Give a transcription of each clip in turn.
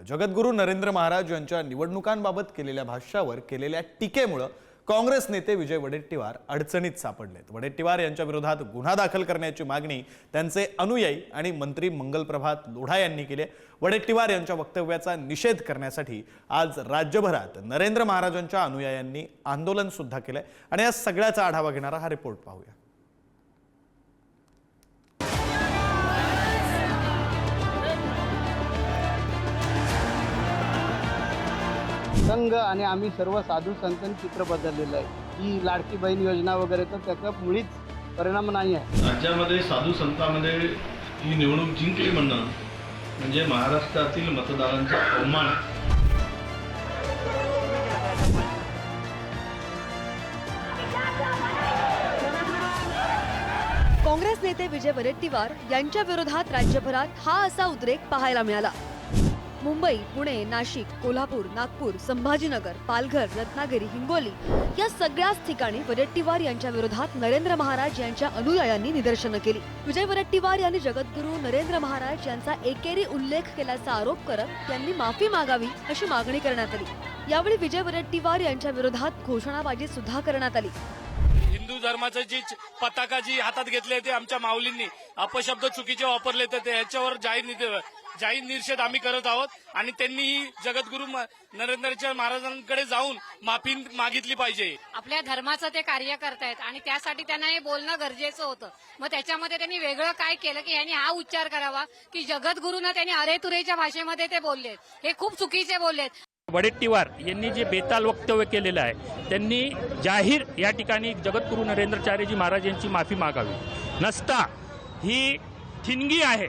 जगद्गुरू नरेंद्र महाराज यांच्या निवडणुकांबाबत केलेल्या भाष्यावर केलेल्या टीकेमुळे काँग्रेस नेते विजय वडेट्टीवार अडचणीत सापडलेत। वडेट्टीवार यांच्या विरोधात गुन्हा दाखल करण्याची मागणी त्यांचे अनुयायी आणि मंत्री मंगलप्रभात लोढा यांनी केली। वडेट्टीवार यांच्या वक्तव्याचा निषेध करण्यासाठी आज राज्यभरात नरेंद्र महाराजांच्या अनुयायांनी आंदोलन सुद्धा केले आणि या सगळ्याचा आढावा घेणारा हा रिपोर्ट पाहूया। संघ आणि आम्ही सर्व साधू संतांनी चित्र बदललेलं आहे। ही लाडकी बहीण योजना वगैरे तर त्याचा मुळीच परिणाम नाही आहे। राज्यामध्ये साधू संतांमध्ये ही निवडणूक जिंकली म्हणणं म्हणजे महाराष्ट्रातील मतदारांचा अवमान। काँग्रेस नेते विजय वडेट्टीवार यांच्या विरोधात राज्यभरात हा असा उद्रेक पाहायला मिळाला। मुंबई, पुणे, नाशिक, कोल्हापूर, नागपूर, संभाजीनगर, पालघर, रत्नागिरी, हिंगोली या सगळ्याच ठिकाणी वडेट्टीवार यांच्या विरोधात नरेंद्र महाराज यांच्या अनुयायांनी निदर्शनं केली। विजय वडेट्टीवार यांनी जगद्गुरू नरेंद्र महाराज यांचा एकेरी उल्लेख केल्याचा आरोप करत त्यांनी माफी मागावी अशी मागणी करण्यात आली। यावेळी विजय वडेट्टीवार यांच्या विरोधात घोषणाबाजी सुद्धा करण्यात आली। हिंदू धर्माचं जी पताका जी हातात घेतले ते आमच्या माऊलींनी अपशब्द चुकीचे वापरले तर याच्यावर जाहीर निषेध आम्ही करत आहोत आणि त्यांनी जगद्गुरू नरेंद्र महाराजांकडे जाऊन माफी मागितली पाहिजे। आपल्या धर्माचं ते कार्य करतायत आणि त्यासाठी त्यांना हे बोलणं गरजेचं होतं। मग त्याच्यामध्ये त्यांनी वेगळं काय केलं की यांनी हा उच्चार करावा की जगद्गुरूंना त्यांनी अरेतुरेच्या भाषेमध्ये ते बोललेत, हे खूप चुकीचे बोललेत। वडेट्टीवार यांनी जे बेताल वक्तव्य केलेलं आहे त्यांनी जाहीर या ठिकाणी जगद्गुरू नरेंद्राचार्यजी महाराज यांची माफी मागावी। नसता ही ठिणगी आहे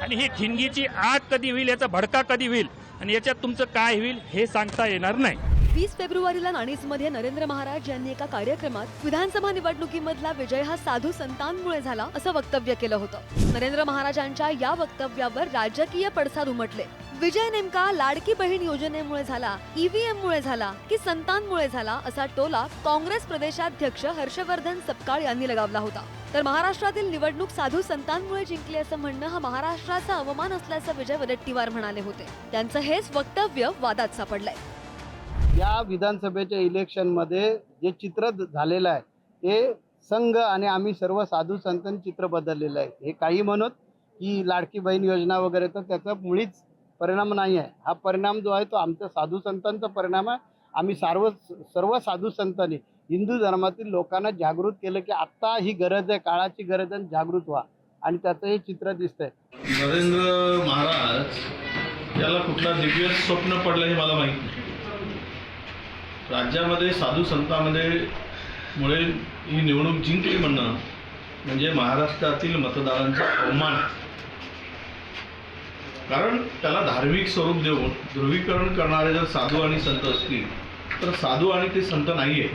आणि ही ठिणगीची आग कधी होईल, याचा भडका कधी होईल आणि याच्यात तुमचं काय होईल हे सांगता येणार नाही। 20 फेब्रुवारीला नाणीजमध्ये नरेंद्र महाराज यांनी एका कार्यक्रमात विधानसभा निवडणुकीमधला विजय हा साधू संतांमुळे झाला असं वक्तव्य केलं होतं। नरेंद्र महाराजांच्या या वक्तव्यावर राजकीय पडसाद उमटले। विजय नेमका लाडकी बहीण योजनेमुळे झाला, ईव्हीएम मुळे झाला की संतांमुळे झाला असा टोला काँग्रेस प्रदेशाध्यक्ष हर्षवर्धन सपकाळ यांनी लगावला होता। तर महाराष्ट्रातील निवडणूक साधू संतांमुळे जिंकली असं म्हणणं हा महाराष्ट्राचा अवमान असल्याचं विजय वडेट्टीवार म्हणाले होते। त्यांचं हेच वक्तव्य वादात सापडलंय। या विधानसभेच्या इलेक्शन मध्ये जे चित्र झालेलं आहे ते संघ आणि आम्ही सर्व साधू संतांनी चित्र बदललेलं आहे। हे काही म्हणत की लाडकी बहीण योजना वगैरे तर त्याचा मुळीच परिणाम नाही आहे। हा परिणाम जो आहे तो आमच्या साधू संतांचा परिणाम आहे। आम्ही सर्व साधू संतांनी हिंदू धर्मातील लोकांना जागृत केलं की आता ही गरज आहे, काळाची गरज आहे, जागृत व्हा आणि त्याचं हे चित्र दिसतंय। नरेंद्र महाराज याला कुठला दिव्य स्वप्न पडलं हे मला माहित नाही। राज्यामध्ये साधू संतांमध्ये मुळे ही निवडणूक जिंकली म्हणणं म्हणजे महाराष्ट्रातील मतदारांचा अवमान। कारण त्याला धार्मिक स्वरूप देऊन ध्रुवीकरण करणारे जर साधू आणि संत असतील तर साधू आणि ते संत नाहीये।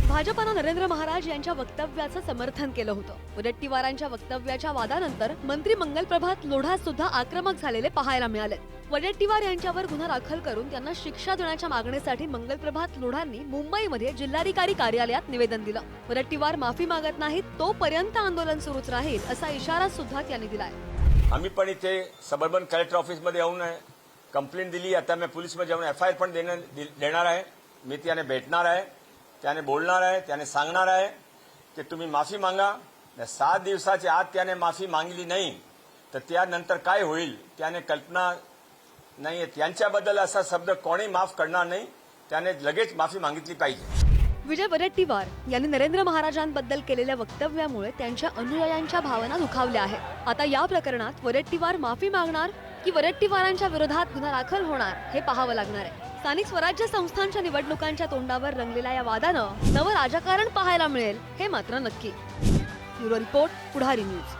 भाजपनं नरेंद्र महाराज यांच्या वक्तव्याचं समर्थन केलं होतं। वडेट्टीवारांच्या वक्तव्याच्या वादानंतर मंत्री मंगलप्रभात लोढा सुद्धा आक्रमक झालेले पाहायला मिळाले। वडेट्टीवार यांच्यावर गुन्हा दाखल करून त्यांना शिक्षा देण्याच्या मागणीसाठी मंगलप्रभात लोढांनी मुंबईमध्ये जिल्हाधिकारी कार्यालयात निवेदन दिलं। वडेट्टीवार माफी मागत नाहीत तोपर्यंत आंदोलन सुरूच राहील असा इशारा सुद्धा त्यांनी दिलाय। आम्ही पण इथे सबर्बन कलेक्टर ऑफिसमध्ये येऊन कंप्लेंट दिली। आता मी पोलीसमध्ये जाऊन एफआयआर पण देणार आहे। मी त्याने भेटणार आहे, त्याने बोलणार आहे, त्याने सांगणार आहे की तुम्ही माफी मागा। 7 दिवसाच्या आत त्याने माफी मागली नाही तर त्यानंतर काय होईल त्याने कल्पना नाही। त्यांच्याबद्दल असा शब्द कोणी माफ करणार नाही, त्याने लगेच माफी मागितली पाहिजे। विजय वडेट्टीवार यांनी नरेंद्र महाराजांबद्दल केलेल्या वक्तव्यामुळे त्यांच्या अनुयायांच्या भावना दुखावल्या आहेत। आता या प्रकरणात वडेट्टीवार माफी मागणार की वडेट्टीवारांच्या विरोधात गुन्हा दाखल होणार हे पाहावं लागणार आहे। स्थानिक स्वराज्य संस्थांच्या निवडणुकांच्या तोंडावर रंगलेल्या या वादानं नवं राजकारण पाहायला मिळेल हे मात्र नक्की। ब्युरो रिपोर्ट, पुढारी न्यूज।